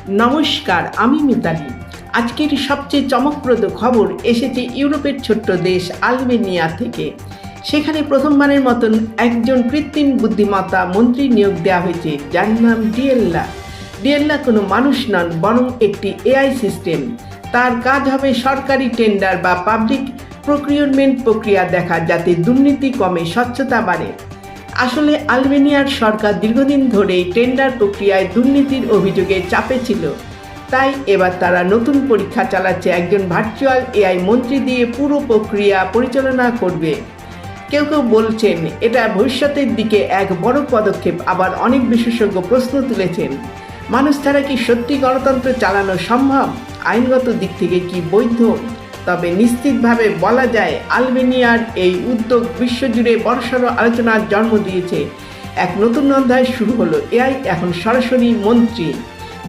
নমস্কার, আমি মিতালি। আজকের সবচেয়ে চমকপ্রদ খবর এসেছে ইউরোপের ছোট্ট দেশ আলবেনিয়া থেকে। সেখানে প্রথমবারের মতন একজন কৃত্রিম বুদ্ধিমত্তা মন্ত্রী নিয়োগ দেওয়া হয়েছে, যার নাম ডিয়েল্লা। ডিয়েল্লা কোনো মানুষ নন, বরং একটি এআই সিস্টেম। তার কাজ হবে সরকারি টেন্ডার বা পাবলিক প্রকিউরমেন্ট প্রক্রিয়া দেখা, যাতে দুর্নীতি কমে, স্বচ্ছতা বাড়ে। আসলে আলবেনিয়ার সরকার দীর্ঘদিন ধরেই টেন্ডার প্রক্রিয়ায় দুর্নীতির অভিযোগে চাপে ছিল। তাই এবার তারা নতুন পরীক্ষা চালাচ্ছে, একজন ভার্চুয়াল এআই মন্ত্রী দিয়ে পুরো প্রক্রিয়া পরিচালনা করবে। কেউ কেউ বলছেন এটা ভবিষ্যতের দিকে এক বড় পদক্ষেপ, আবার অনেক বিশেষজ্ঞ প্রশ্ন তুলেছেন, মানুষ ছাড়া কি সত্যি গণতন্ত্র চালানো সম্ভব? আইনগত দিক থেকে কি বৈধ? তবে নিশ্চিতভাবে বলা যায়, আলবেনিয়ার এই উদ্যোগ বিশ্বজুড়ে বড়সড় আলোচনার জন্ম দিয়েছে। এক নতুন অধ্যায় শুরু হলো, এআই এখন সরাসরি মন্ত্রী।